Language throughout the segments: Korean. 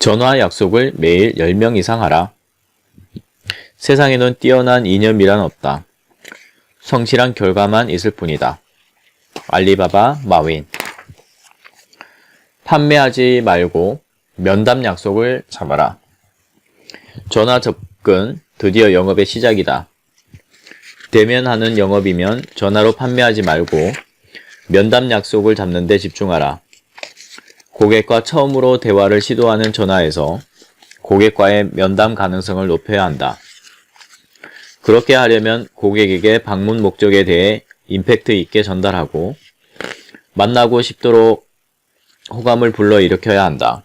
전화 약속을 매일 10명 이상 하라. 세상에는 뛰어난 이념이란 없다. 성실한 결과만 있을 뿐이다. 알리바바 마윈. 판매하지 말고 면담 약속을 잡아라. 전화 접근 드디어 영업의 시작이다. 대면하는 영업이면 전화로 판매하지 말고 면담 약속을 잡는 데 집중하라. 고객과 처음으로 대화를 시도하는 전화에서 고객과의 면담 가능성을 높여야 한다. 그렇게 하려면 고객에게 방문 목적에 대해 임팩트 있게 전달하고 만나고 싶도록 호감을 불러일으켜야 한다.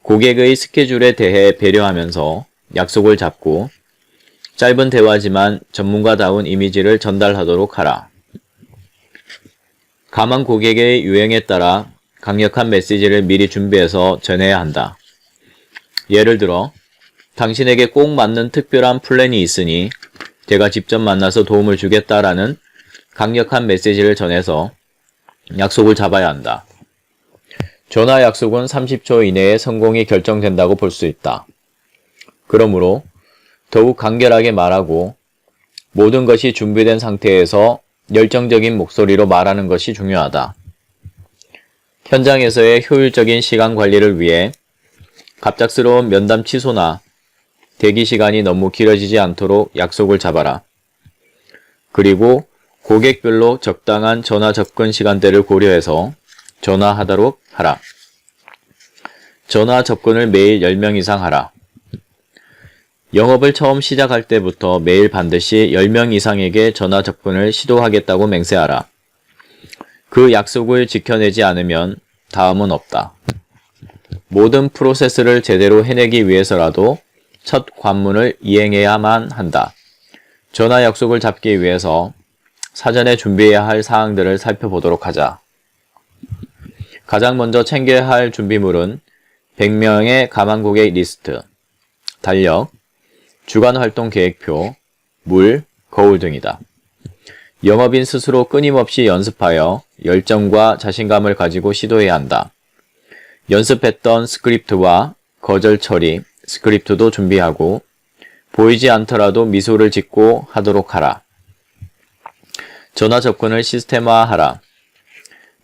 고객의 스케줄에 대해 배려하면서 약속을 잡고 짧은 대화지만 전문가다운 이미지를 전달하도록 하라. 가만 고객의 유행에 따라 강력한 메시지를 미리 준비해서 전해야 한다. 예를 들어 당신에게 꼭 맞는 특별한 플랜이 있으니 제가 직접 만나서 도움을 주겠다라는 강력한 메시지를 전해서 약속을 잡아야 한다. 전화 약속은 30초 이내에 성공이 결정된다고 볼 수 있다. 그러므로 더욱 간결하게 말하고 모든 것이 준비된 상태에서 열정적인 목소리로 말하는 것이 중요하다. 현장에서의 효율적인 시간 관리를 위해 갑작스러운 면담 취소나 대기 시간이 너무 길어지지 않도록 약속을 잡아라. 그리고 고객별로 적당한 전화 접근 시간대를 고려해서 전화하도록 하라. 전화 접근을 매일 10명 이상 하라. 영업을 처음 시작할 때부터 매일 반드시 10명 이상에게 전화 접근을 시도하겠다고 맹세하라. 그 약속을 지켜내지 않으면 다음은 없다. 모든 프로세스를 제대로 해내기 위해서라도 첫 관문을 이행해야만 한다. 전화 약속을 잡기 위해서 사전에 준비해야 할 사항들을 살펴보도록 하자. 가장 먼저 챙겨야 할 준비물은 100명의 가만 고객 리스트, 달력, 주간 활동 계획표, 물, 거울 등이다. 영업인 스스로 끊임없이 연습하여 열정과 자신감을 가지고 시도해야 한다. 연습했던 스크립트와 거절 처리 스크립트도 준비하고 보이지 않더라도 미소를 짓고 하도록 하라. 전화 접근을 시스템화하라.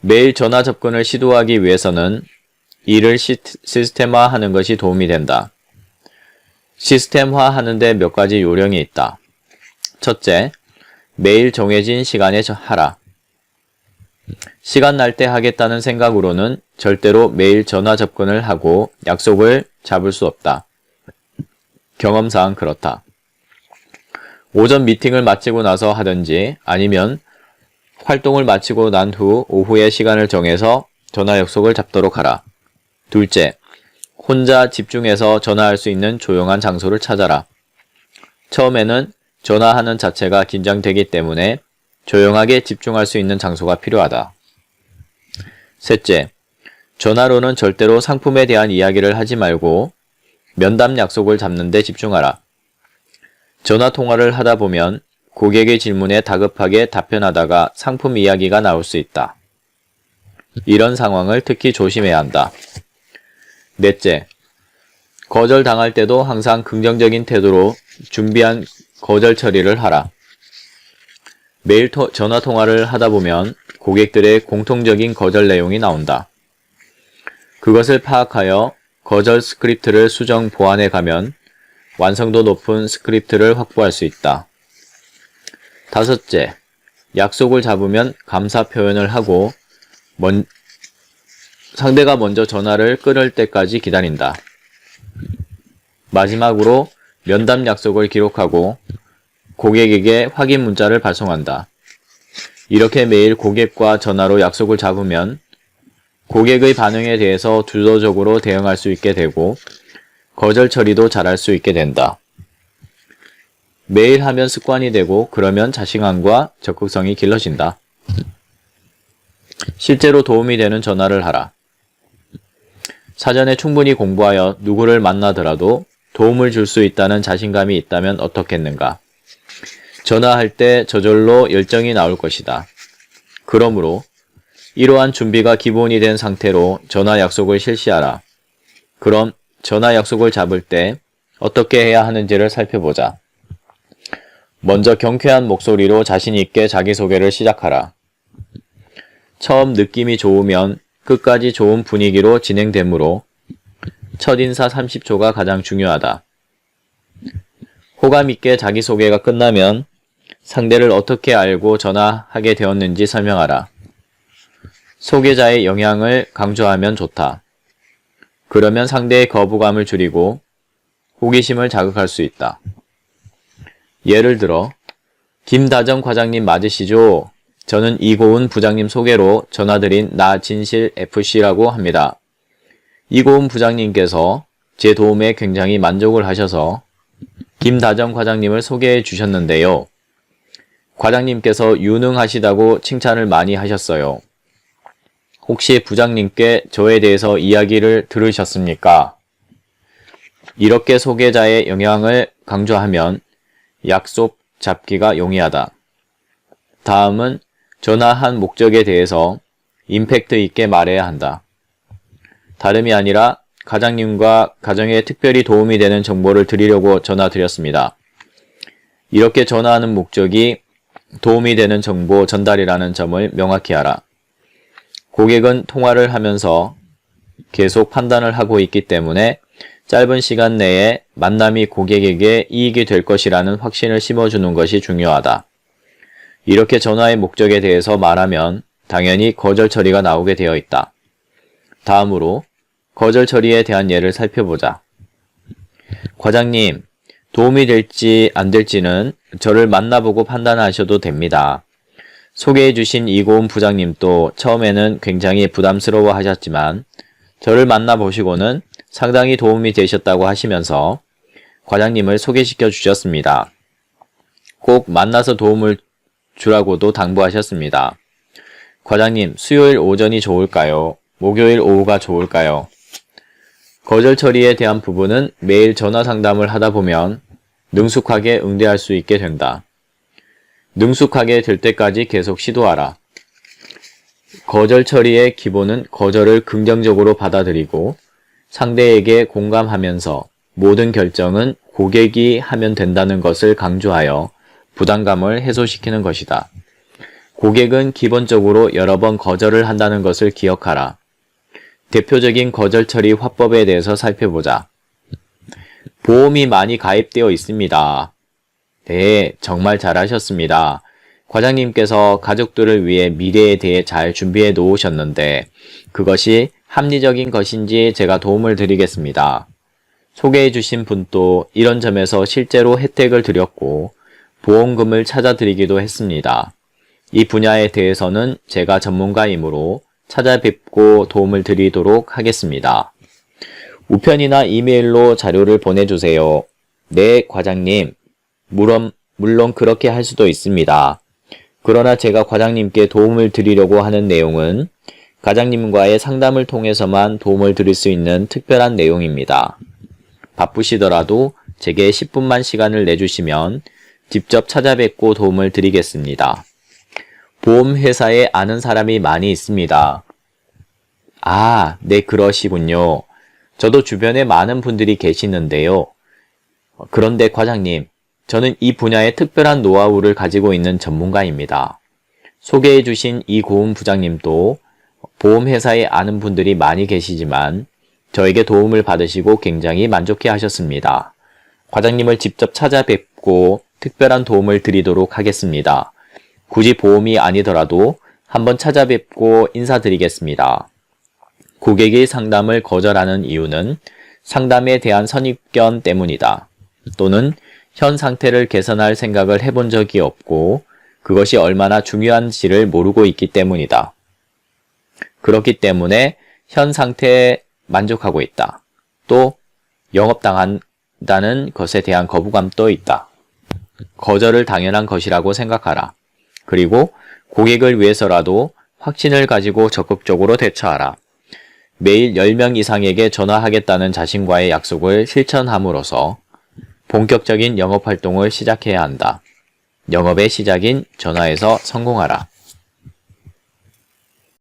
매일 전화 접근을 시도하기 위해서는 이를 시스템화하는 것이 도움이 된다. 시스템화하는 데 몇 가지 요령이 있다. 첫째, 매일 정해진 시간에 하라. 시간 날 때 하겠다는 생각으로는 절대로 매일 전화 접근을 하고 약속을 잡을 수 없다. 경험상 그렇다. 오전 미팅을 마치고 나서 하든지 아니면 활동을 마치고 난 후 오후에 시간을 정해서 전화 약속을 잡도록 하라. 둘째, 혼자 집중해서 전화할 수 있는 조용한 장소를 찾아라. 처음에는 전화하는 자체가 긴장되기 때문에 조용하게 집중할 수 있는 장소가 필요하다. 셋째, 전화로는 절대로 상품에 대한 이야기를 하지 말고 면담 약속을 잡는 데 집중하라. 전화 통화를 하다 보면 고객의 질문에 다급하게 답변하다가 상품 이야기가 나올 수 있다. 이런 상황을 특히 조심해야 한다. 넷째, 거절당할 때도 항상 긍정적인 태도로 준비한 거절 처리를 하라. 매일 전화 통화를 하다 보면 고객들의 공통적인 거절 내용이 나온다. 그것을 파악하여 거절 스크립트를 수정 보완해 가면 완성도 높은 스크립트를 확보할 수 있다. 다섯째, 약속을 잡으면 감사 표현을 하고 상대가 먼저 전화를 끊을 때까지 기다린다. 마지막으로 면담 약속을 기록하고 고객에게 확인 문자를 발송한다. 이렇게 매일 고객과 전화로 약속을 잡으면 고객의 반응에 대해서 주도적으로 대응할 수 있게 되고 거절 처리도 잘할 수 있게 된다. 매일 하면 습관이 되고 그러면 자신감과 적극성이 길러진다. 실제로 도움이 되는 전화를 하라. 사전에 충분히 공부하여 누구를 만나더라도 도움을 줄 수 있다는 자신감이 있다면 어떻겠는가? 전화할 때 저절로 열정이 나올 것이다. 그러므로 이러한 준비가 기본이 된 상태로 전화 약속을 실시하라. 그럼 전화 약속을 잡을 때 어떻게 해야 하는지를 살펴보자. 먼저 경쾌한 목소리로 자신 있게 자기소개를 시작하라. 처음 느낌이 좋으면 끝까지 좋은 분위기로 진행되므로 첫인사 30초가 가장 중요하다. 호감 있게 자기소개가 끝나면 상대를 어떻게 알고 전화하게 되었는지 설명하라. 소개자의 영향을 강조하면 좋다. 그러면 상대의 거부감을 줄이고 호기심을 자극할 수 있다. 예를 들어, 김다정 과장님 맞으시죠? 저는 이고은 부장님 소개로 전화드린 나진실FC라고 합니다. 이고은 부장님께서 제 도움에 굉장히 만족을 하셔서 김다정 과장님을 소개해 주셨는데요. 과장님께서 유능하시다고 칭찬을 많이 하셨어요. 혹시 부장님께 저에 대해서 이야기를 들으셨습니까? 이렇게 소개자의 영향을 강조하면 약속 잡기가 용이하다. 다음은 전화한 목적에 대해서 임팩트 있게 말해야 한다. 다름이 아니라 과장님과 가정에 특별히 도움이 되는 정보를 드리려고 전화드렸습니다. 이렇게 전화하는 목적이 도움이 되는 정보 전달이라는 점을 명확히 하라. 고객은 통화를 하면서 계속 판단을 하고 있기 때문에 짧은 시간 내에 만남이 고객에게 이익이 될 것이라는 확신을 심어주는 것이 중요하다. 이렇게 전화의 목적에 대해서 말하면 당연히 거절 처리가 나오게 되어 있다. 다음으로 거절 처리에 대한 예를 살펴보자. 과장님, 도움이 될지 안 될지는 저를 만나보고 판단하셔도 됩니다. 소개해주신 이고은 부장님도 처음에는 굉장히 부담스러워 하셨지만 저를 만나보시고는 상당히 도움이 되셨다고 하시면서 과장님을 소개시켜 주셨습니다. 꼭 만나서 도움을 주라고도 당부하셨습니다. 과장님, 수요일 오전이 좋을까요? 목요일 오후가 좋을까요? 거절 처리에 대한 부분은 매일 전화 상담을 하다 보면 능숙하게 응대할 수 있게 된다. 능숙하게 될 때까지 계속 시도하라. 거절 처리의 기본은 거절을 긍정적으로 받아들이고 상대에게 공감하면서 모든 결정은 고객이 하면 된다는 것을 강조하여 부담감을 해소시키는 것이다. 고객은 기본적으로 여러 번 거절을 한다는 것을 기억하라. 대표적인 거절 처리 화법에 대해서 살펴보자. 보험이 많이 가입되어 있습니다. 네, 정말 잘하셨습니다. 과장님께서 가족들을 위해 미래에 대해 잘 준비해 놓으셨는데 그것이 합리적인 것인지 제가 도움을 드리겠습니다. 소개해 주신 분도 이런 점에서 실제로 혜택을 드렸고 보험금을 찾아드리기도 했습니다. 이 분야에 대해서는 제가 전문가이므로 찾아뵙고 도움을 드리도록 하겠습니다. 우편이나 이메일로 자료를 보내주세요. 네, 과장님. 물론 그렇게 할 수도 있습니다. 그러나 제가 과장님께 도움을 드리려고 하는 내용은 과장님과의 상담을 통해서만 도움을 드릴 수 있는 특별한 내용입니다. 바쁘시더라도 제게 10분만 시간을 내주시면 직접 찾아뵙고 도움을 드리겠습니다. 보험회사에 아는 사람이 많이 있습니다. 아, 네, 그러시군요. 저도 주변에 많은 분들이 계시는데요. 그런데 과장님, 저는 이 분야의 특별한 노하우를 가지고 있는 전문가입니다. 소개해 주신 이고은 부장님도 보험회사에 아는 분들이 많이 계시지만 저에게 도움을 받으시고 굉장히 만족해 하셨습니다. 과장님을 직접 찾아뵙고 특별한 도움을 드리도록 하겠습니다. 굳이 보험이 아니더라도 한번 찾아뵙고 인사드리겠습니다. 고객이 상담을 거절하는 이유는 상담에 대한 선입견 때문이다. 또는 현 상태를 개선할 생각을 해본 적이 없고 그것이 얼마나 중요한지를 모르고 있기 때문이다. 그렇기 때문에 현 상태에 만족하고 있다. 또 영업당한다는 것에 대한 거부감도 있다. 거절을 당연한 것이라고 생각하라. 그리고 고객을 위해서라도 확신을 가지고 적극적으로 대처하라. 매일 10명 이상에게 전화하겠다는 자신과의 약속을 실천함으로써 본격적인 영업활동을 시작해야 한다. 영업의 시작인 전화에서 성공하라.